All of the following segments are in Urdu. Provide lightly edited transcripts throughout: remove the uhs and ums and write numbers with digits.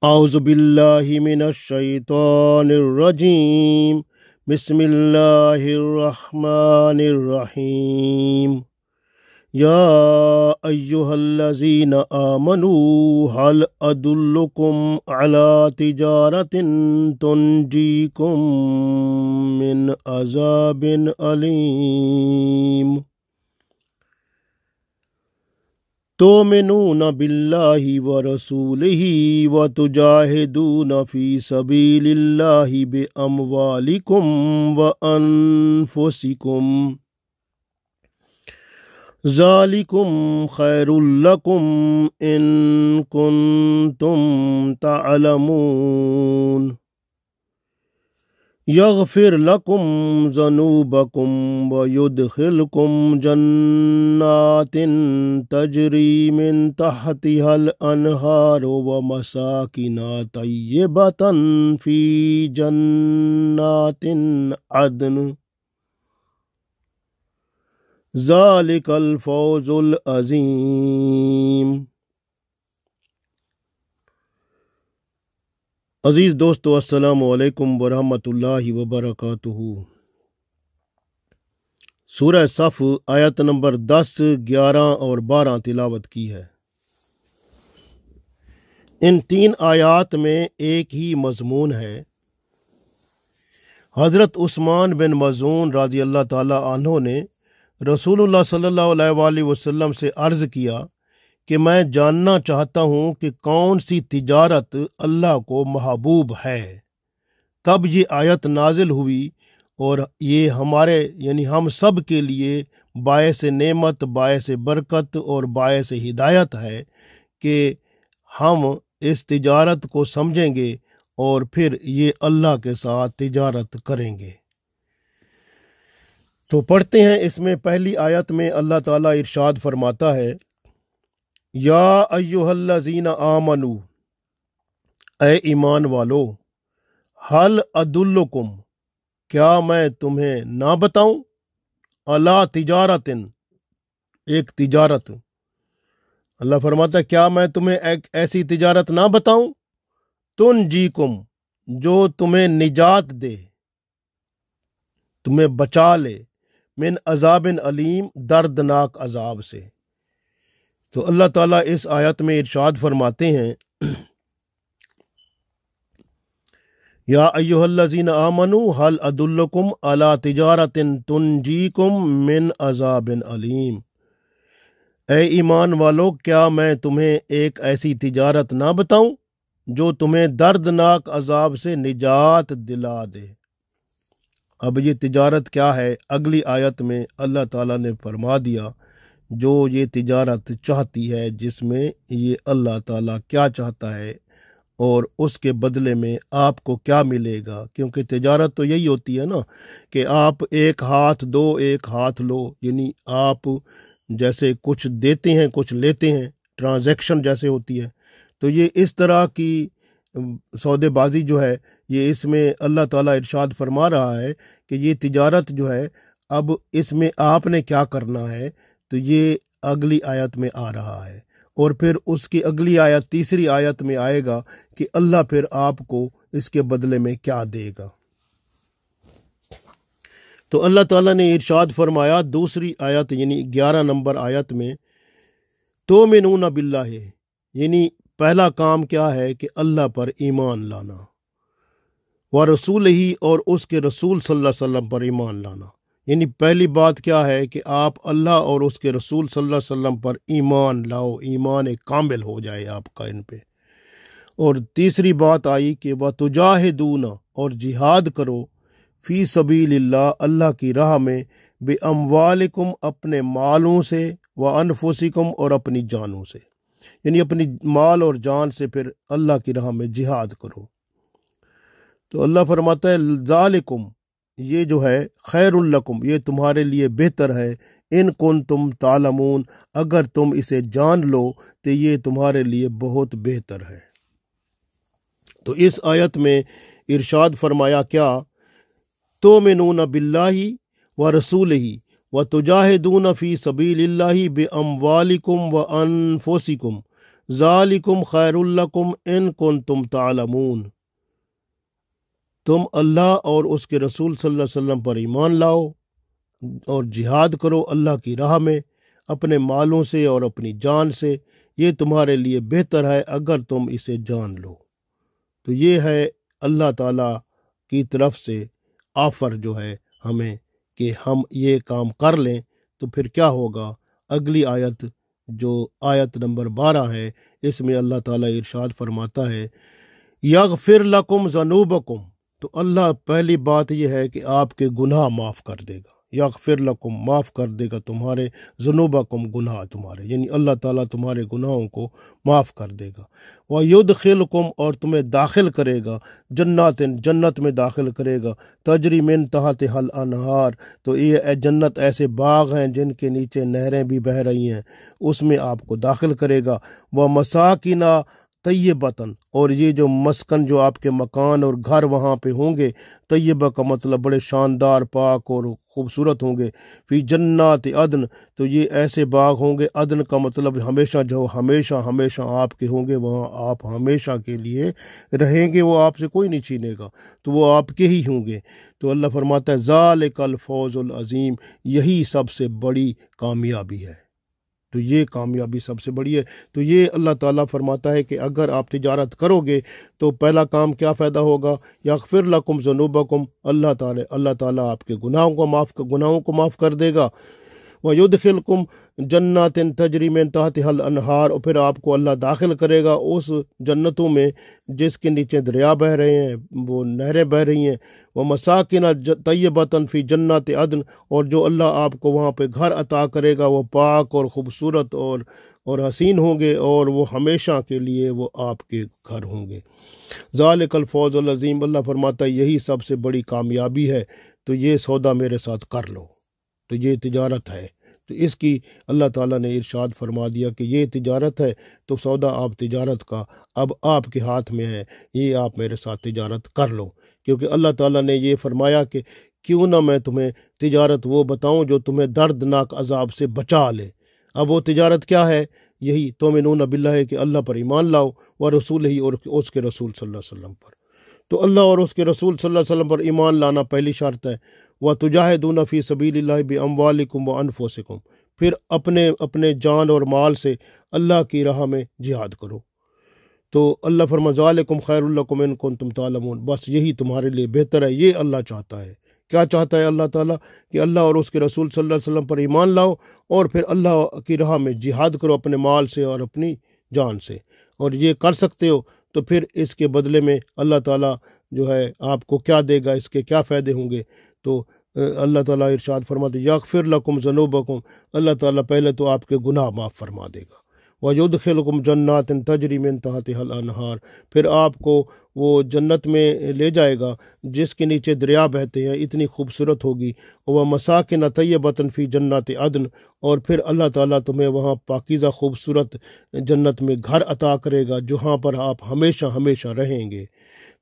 اعوذ باللہ من الشیطان الرجیم بسم اللہ الرحمن الرحیم یا ایہا الذین آمنوا هل ادلکم علی تجارت تنجیکم من عذاب علیم تؤمنون باللہ ورسولہ وتجاہدون فی سبیل اللہ باموالکم وانفسکم ذالکم خیر لکم ان کنتم تعلمون یغفر لکم ذنوبکم ویدخلکم جنات تجری من تحتها الانہار ومساکن طیبۃ فی جنات عدن ذالک الفوز العظیم۔ عزیز دوستو، السلام علیکم ورحمۃ اللہ وبرکاتہ۔ سورہ صف آیت نمبر 10، 11 اور 12 تلاوت کی ہے۔ ان 3 آیات میں ایک ہی مضمون ہے۔ حضرت عثمان بن مظعون رضی اللہ تعالی عنہ نے رسول اللہ صلی اللہ علیہ وآلہ وسلم سے عرض کیا کہ میں جاننا چاہتا ہوں کہ کون سی تجارت اللہ کو محبوب ہے۔ تب یہ آیت نازل ہوئی اور یہ ہمارے یعنی ہم سب کے لیے باعث نعمت، باعث برکت اور باعث ہدایت ہے کہ ہم اس تجارت کو سمجھیں گے اور پھر یہ اللہ کے ساتھ تجارت کریں گے۔ تو پڑھتے ہیں، اس میں پہلی آیت میں اللہ تعالیٰ ارشاد فرماتا ہے، یا ایہا الذین آمنو، اے ایمان والو، حل ادلکم، کیا میں تمہیں نہ بتاؤں، علی تجارت، ایک تجارت۔ اللہ فرماتا ہے کیا میں تمہیں ایک ایسی تجارت نہ بتاؤں، تنجیکم، جو تمہیں نجات دے، تمہیں بچا لے، من عذاب علیم، دردناک عذاب سے۔ تو اللہ تعالیٰ اس آیت میں ارشاد فرماتے ہیں، یا ایہا الذین آمنوا حل ادلکم علی تجارت تنجیکم من عذاب علیم، اے ایمان والو، کیا میں تمہیں ایک ایسی تجارت نہ بتاؤں جو تمہیں دردناک عذاب سے نجات دلا دے۔ اب یہ تجارت کیا ہے؟ اگلی آیت میں اللہ تعالیٰ نے فرما دیا جو یہ تجارت چاہتی ہے، جس میں یہ اللہ تعالیٰ کیا چاہتا ہے اور اس کے بدلے میں آپ کو کیا ملے گا، کیونکہ تجارت تو یہی ہوتی ہے نا کہ آپ ایک ہاتھ دو ایک ہاتھ لو، یعنی آپ جیسے کچھ دیتے ہیں کچھ لیتے ہیں، ٹرانزیکشن جیسے ہوتی ہے۔ تو یہ اس طرح کی سودے بازی جو ہے، یہ اس میں اللہ تعالیٰ ارشاد فرما رہا ہے کہ یہ تجارت جو ہے، اب اس میں آپ نے کیا کرنا ہے، تو یہ اگلی آیت میں آ رہا ہے، اور پھر اس کی اگلی آیت تیسری آیت میں آئے گا کہ اللہ پھر آپ کو اس کے بدلے میں کیا دے گا۔ تو اللہ تعالیٰ نے ارشاد فرمایا دوسری آیت یعنی 11 نمبر آیت میں، تؤمنون باللہ، یعنی پہلا کام کیا ہے کہ اللہ پر ایمان لانا، ورسولہ، اور اس کے رسول صلی اللہ علیہ وسلم پر ایمان لانا۔ یعنی پہلی بات کیا ہے کہ آپ اللہ اور اس کے رسول صلی اللہ علیہ وسلم پر ایمان لاؤ، ایمان کامل ہو جائے آپ کا ان پہ۔ اور تیسری بات آئی کہ وَتُجَاهِدُونَ، اور جہاد کرو، فی سبیل اللہ، اللہ کی راہ میں، بِأَمْوَالِكُمْ، اپنے مالوں سے، وَأَنفُسِكُمْ، اور اپنی جانوں سے، یعنی اپنی مال اور جان سے پھر اللہ کی راہ میں جہاد کرو۔ تو اللہ فرماتا ہے ذالکم، یہ جو ہے، خیر لکم، یہ تمہارے لیے بہتر ہے، ان کنتم تعلمون، اگر تم اسے جان لو تو یہ تمہارے لیے بہت بہتر ہے۔ تو اس آیت میں ارشاد فرمایا کیا، تؤمنون باللہ ورسولہ وتجاہدون فی سبیل اللہ باموالکم وانفسکم ذالکم خیر لکم ان کنتم تعلمون، تم اللہ اور اس کے رسول صلی اللہ علیہ وسلم پر ایمان لاؤ اور جہاد کرو اللہ کی راہ میں اپنے مالوں سے اور اپنی جان سے، یہ تمہارے لیے بہتر ہے اگر تم اسے جان لو۔ تو یہ ہے اللہ تعالیٰ کی طرف سے آفر جو ہے ہمیں کہ ہم یہ کام کر لیں۔ تو پھر کیا ہوگا؟ اگلی آیت جو آیت نمبر 12 ہے، اس میں اللہ تعالیٰ ارشاد فرماتا ہے یغفر لکم ذنوبکم، تو اللہ پہلی بات یہ ہے کہ آپ کے گناہ معاف کر دے گا، یغفر لکم معاف کر دے گا تمہارے ذنوبکم گناہ تمہارے، یعنی اللہ تعالیٰ تمہارے گناہوں کو معاف کر دے گا، وَيُدْخِلْكُمْ اور تمہیں داخل کرے گا، جنت میں داخل کرے گا، تجری من تحتہا الانہار، تو یہ جنت ایسے باغ ہیں جن کے نیچے نہریں بھی بہہ رہی ہیں، اس میں آپ کو داخل کرے گا، وَمَسَاكِنَ طیبتاً، اور یہ جو مسکن جو آپ کے مکان اور گھر وہاں پہ ہوں گے، طیبہ کا مطلب بڑے شاندار پاک اور خوبصورت ہوں گے، فی جنات عدن، تو یہ ایسے باغ ہوں گے، عدن کا مطلب ہمیشہ، جو ہمیشہ ہمیشہ آپ کے ہوں گے، وہاں آپ ہمیشہ کے لیے رہیں گے، وہ آپ سے کوئی نہیں چھینے گا، تو وہ آپ کے ہی ہوں گے۔ تو اللہ فرماتا ہے ذالک الفوز العظیم، یہی سب سے بڑی کامیابی ہے، تو یہ کامیابی سب سے بڑی ہے۔ تو یہ اللہ تعالیٰ فرماتا ہے کہ اگر آپ تجارت کرو گے تو پہلا کام کیا فائدہ ہوگا؟ یغفر لکم ذنوبکم، اللہ تعالیٰ آپ کے گناہوں کو معاف کر دے گا، وَيُدْخِلْكُمْ جَنَّاتٍ تَجْرِی مِن تَحْتِہَا الْأَنْہَار، اور پھر آپ کو اللہ داخل کرے گا اس جنتوں میں جس کے نیچے دریا بہہ رہے ہیں، وہ نہریں بہہ رہی ہیں، وَمَسَاكِنَ طَیِّبَةً فِی جَنَّاتِ عَدْن، اور جو اللہ آپ کو وہاں پہ گھر عطا کرے گا وہ پاک اور خوبصورت اور حسین ہوں گے، اور وہ ہمیشہ کے لیے وہ آپ کے گھر ہوں گے۔ ذالک الفوز العظیم، اللہ فرماتا ہے یہی سب سے بڑی کامیابی ہے، تو یہ سودا میرے ساتھ کر لو، تو یہ تجارت ہے۔ تو اس کی اللہ تعالیٰ نے ارشاد فرما دیا کہ یہ تجارت ہے، تو سودا آپ تجارت کا اب آپ کے ہاتھ میں ہے، یہ آپ میرے ساتھ تجارت کر لو، کیونکہ اللہ تعالیٰ نے یہ فرمایا کہ کیوں نہ میں تمہیں تجارت وہ بتاؤں جو تمہیں دردناک عذاب سے بچا لے۔ اب وہ تجارت کیا ہے؟ یہی تؤمنون باللہ، کہ اللہ پر ایمان لاؤ، ورسولہ، اور اس کے رسول صلی اللہ علیہ وسلم پر۔ تو اللہ اور اس کے رسول صلی اللہ علیہ وسلم پر ایمان لانا پہلی شرط ہے، وَتُجَاهِدُونَ فِي سَبِيلِ اللَّهِ بِأَمْوَالِكُمْ وَأَنفُسِكُمْ، پھر اپنے جان اور مال سے اللہ کی راہ میں جہاد کرو۔ تو اللہ فرماتا ذالکم خیر لکم ان کنتم تعلمون، بس یہی تمہارے لیے بہتر ہے، یہ اللہ چاہتا ہے۔ کیا چاہتا ہے اللہ تعالیٰ؟ کہ اللہ اور اس کے رسول صلی اللہ علیہ وسلم پر ایمان لاؤ اور پھر اللہ کی راہ میں جہاد کرو اپنے مال سے اور اپنی جان سے، اور یہ کر سکتے ہو تو پھر اس کے بدلے میں اللہ تعالیٰ جو ہے آپ کو کیا دے گا، اس کے کیا فائدے ہوں گے؟ تو اللہ تعالیٰ ارشاد فرماتے یغفر لکم ذنوبکم، اللہ تعالیٰ پہلے تو آپ کے گناہ معاف فرما دے گا، وَيُدْخِلْكُمْ جَنَّاتٍ تَجْرِی مِن تَحْتِہَا الْأَنْہَار، پھر آپ کو وہ جنت میں لے جائے گا جس کے نیچے دریا بہتے ہیں، اتنی خوبصورت ہوگی، وَمَسَاكِنَ طَیِّبَةً فِی جَنَّاتِ عَدْن، اور پھر اللہ تعالیٰ تمہیں وہاں پاکیزہ خوبصورت جنت میں گھر عطا کرے گا جہاں پر آپ ہمیشہ ہمیشہ رہیں گے۔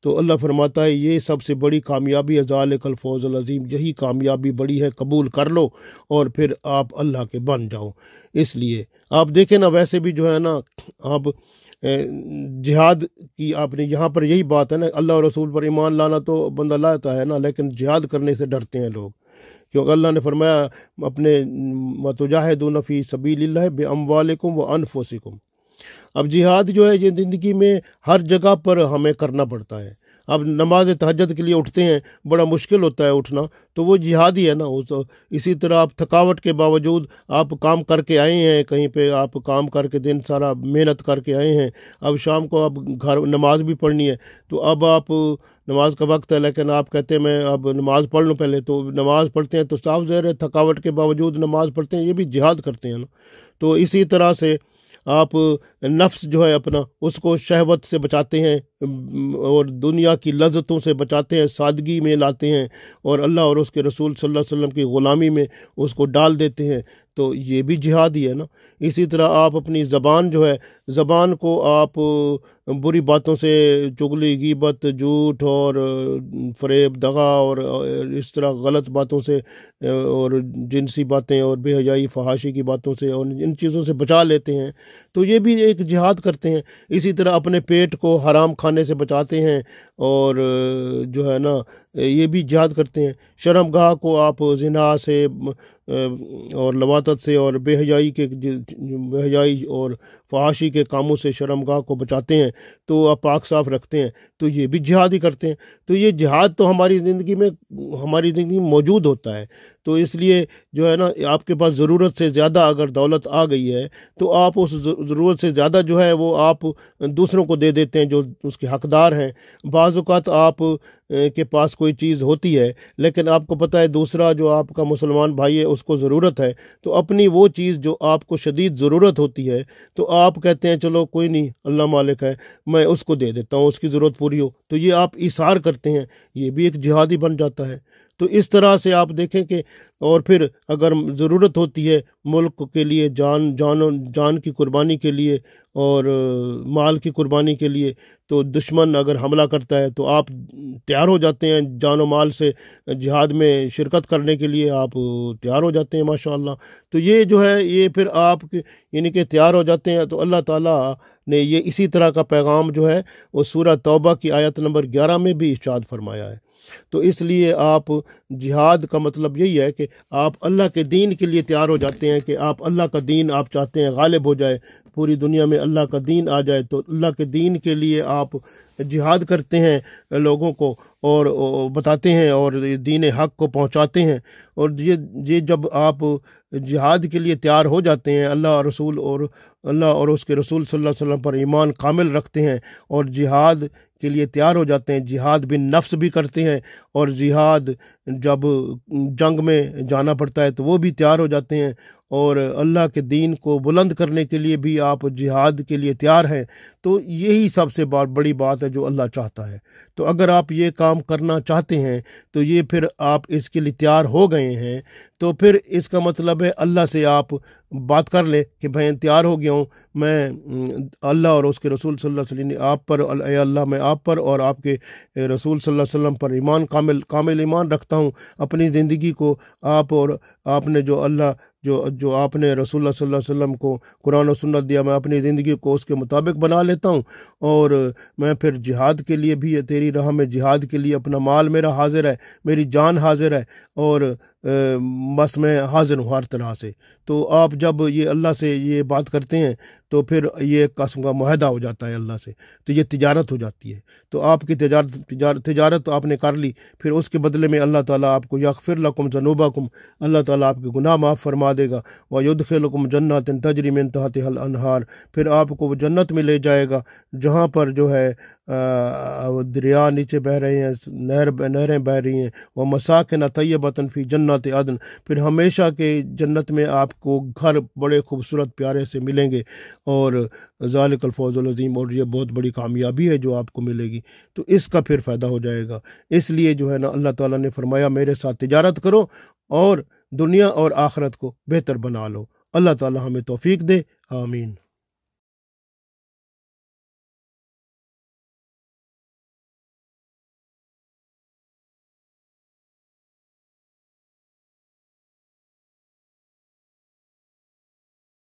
تو اللہ فرماتا ہے یہ سب سے بڑی کامیابی ہے، ذالک الفوز العظیم، یہی کامیابی بڑی ہے، قبول کر لو اور پھر آپ اللہ کے بن جاؤ۔ اس لیے آپ دیکھیں نا، ویسے بھی جو ہے نا، آپ جہاد کی آپ نے یہاں پر یہی بات ہے نا، اللہ اور رسول پر ایمان لانا تو بندہ لاتا ہے نا، لیکن جہاد کرنے سے ڈرتے ہیں لوگ، کیونکہ اللہ نے فرمایا اپنے وَتُجَاهِدُونَ فِي سَبِيلِ اللَّهِ بِأَمْوَالِكُمْ وَأَنفُسِكُمْ۔ اب جہاد جو ہے یہ زندگی میں ہر جگہ پر ہمیں کرنا پڑتا ہے۔ اب نماز تہجد کے لیے اٹھتے ہیں، بڑا مشکل ہوتا ہے اٹھنا، تو وہ جہاد ہی ہے نا۔ اسی طرح آپ تھکاوٹ کے باوجود آپ کام کر کے آئے ہیں، کہیں پہ آپ کام کر کے دن سارا محنت کر کے آئے ہیں، اب شام کو اب گھر نماز بھی پڑھنی ہے، تو اب آپ نماز کا وقت ہے لیکن آپ کہتے ہیں میں اب نماز پڑھ لوں پہلے، تو نماز پڑھتے ہیں تو صاف ظاہر ہے تھکاوٹ کے باوجود نماز پڑھتے ہیں، یہ بھی جہاد کرتے ہیں نا۔ تو اسی طرح سے آپ نفس جو ہے اپنا، اس کو شہوت سے بچاتے ہیں، اور دنیا کی لذتوں سے بچاتے ہیں، سادگی میں لاتے ہیں، اور اللہ اور اس کے رسول صلی اللہ علیہ وسلم کی غلامی میں اس کو ڈال دیتے ہیں، تو یہ بھی جہاد ہی ہے نا۔ اسی طرح آپ اپنی زبان جو ہے، زبان کو آپ بری باتوں سے، چغلی، غیبت، جھوٹ اور فریب، دغا اور اس طرح غلط باتوں سے اور جنسی باتیں اور بے حیائی، فحاشی کی باتوں سے اور ان چیزوں سے بچا لیتے ہیں، تو یہ بھی ایک جہاد کرتے ہیں۔ اسی طرح اپنے پیٹ کو حرام کھانے سے بچاتے ہیں، اور جو ہے نا یہ بھی جہاد کرتے ہیں۔ شرم گاہ کو آپ زنا سے اور لواطت سے اور بے حیائی اور فحاشی کے کاموں سے شرم گاہ کو بچاتے ہیں، تو آپ پاک صاف رکھتے ہیں، تو یہ بھی جہاد ہی کرتے ہیں۔ تو یہ جہاد تو ہماری زندگی میں موجود ہوتا ہے۔ تو اس لیے جو ہے نا آپ کے پاس ضرورت سے زیادہ اگر دولت آ گئی ہے تو آپ اس ضرورت سے زیادہ جو ہے وہ آپ دوسروں کو دے دیتے ہیں جو اس کے حقدار ہیں۔ بعض اوقات آپ کے پاس کوئی چیز ہوتی ہے لیکن آپ کو پتہ ہے دوسرا جو آپ کا مسلمان بھائی ہے اس کو ضرورت ہے، تو اپنی وہ چیز جو آپ کو شدید ضرورت ہوتی ہے تو آپ کہتے ہیں چلو کوئی نہیں، اللہ مالک ہے، میں اس کو دے دیتا ہوں، اس کی ضرورت پوری ہو، تو یہ آپ ایثار کرتے ہیں، یہ بھی ایک جہاد ہی بن جاتا ہے۔ تو اس طرح سے آپ دیکھیں کہ اور پھر اگر ضرورت ہوتی ہے ملک کے لیے، جان کی قربانی کے لیے اور مال کی قربانی کے لیے، تو دشمن اگر حملہ کرتا ہے تو آپ تیار ہو جاتے ہیں جان و مال سے جہاد میں شرکت کرنے کے لیے، آپ تیار ہو جاتے ہیں ماشاءاللہ۔ تو یہ جو ہے یہ پھر آپ یعنی کہ تیار ہو جاتے ہیں، تو اللہ تعالیٰ نے یہ اسی طرح کا پیغام جو ہے وہ سورہ توبہ کی آیت نمبر 11 میں بھی ارشاد فرمایا ہے۔ تو اس لیے آپ جہاد کا مطلب یہی ہے کہ آپ اللہ کے دین کے لیے تیار ہو جاتے ہیں، کہ آپ اللہ کا دین آپ چاہتے ہیں غالب ہو جائے، پوری دنیا میں اللہ کا دین آ جائے، تو اللہ کے دین کے لیے آپ جہاد کرتے ہیں، لوگوں کو اور بتاتے ہیں اور دین حق کو پہنچاتے ہیں۔ اور یہ جب آپ جہاد کے لیے تیار ہو جاتے ہیں، اللہ اور اس کے رسول صلی اللہ علیہ وسلم پر ایمان کامل رکھتے ہیں اور جہاد کے لیے تیار ہو جاتے ہیں، جہاد بن نفس بھی کرتے ہیں، اور جہاد جب جنگ میں جانا پڑتا ہے تو وہ بھی تیار ہو جاتے ہیں، اور اللہ کے دین کو بلند کرنے کے لیے بھی آپ جہاد کے لیے تیار ہیں۔ تو یہی سب سے بڑی بات ہے جو اللہ چاہتا ہے۔ تو اگر آپ یہ کام کرنا چاہتے ہیں تو یہ پھر آپ اس کے لیے تیار ہو گئے ہیں، تو پھر اس کا مطلب ہے اللہ سے آپ بات کر لے کہ بھائی تیار ہو گیا ہوں میں، اللہ اور اس کے رسول صلی اللہ علیہ وسلم آپ پر، اے اللہ میں آپ پر اور آپ کے رسول صلی اللہ علیہ وسلم پر ایمان کامل ایمان رکھتا ہوں، اپنی زندگی کو آپ اور آپ نے جو آپ نے رسول اللہ صلی اللہ علیہ وسلم کو قرآن و سنت دیا، میں اپنی زندگی کو اس کے مطابق بنا لیتا ہوں، اور میں پھر جہاد کے لیے بھی تیری راہ میں جہاد کے لیے اپنا مال میرا حاضر ہے، میری جان حاضر ہے، اور بس میں حاضر ہوں ہر طرح سے۔ تو آپ جب یہ اللہ سے یہ بات کرتے ہیں تو پھر یہ ایک قسم کا معاہدہ ہو جاتا ہے اللہ سے، تو یہ تجارت ہو جاتی ہے۔ تو آپ کی تجارت آپ نے کر لی، پھر اس کے بدلے میں اللہ تعالیٰ آپ کو یغفر لکم ذنوبکم، اللہ تعالیٰ آپ کے گناہ معاف فرما دے گا، وَيُدْخِلُكُمْ جَنَّاتٍ تَجْرِي مِن تَحْتِهَا الْأَنْهَارُ، پھر آپ کو وہ جنت میں لے جائے گا جہاں پر جو ہے دریا نیچے بہہ رہے ہیں، نہریں بہہ رہی ہیں، وَمَسَاكِنَ طَيِّبَةً فِي جَنَّاتِ عَدْنٍ، پھر ہمیشہ کے جنت میں آپ کو گھر بڑے خوبصورت پیارے سے ملیں گے، اور ذالک الفوز العظیم، اور یہ بہت بڑی کامیابی ہے جو آپ کو ملے گی، تو اس کا پھر فائدہ ہو جائے گا۔ اس لیے جو ہے نا اللہ تعالیٰ نے فرمایا میرے ساتھ تجارت کرو اور دنیا اور آخرت کو بہتر بنا لو۔ اللہ تعالیٰ ہمیں توفیق دے، آمین۔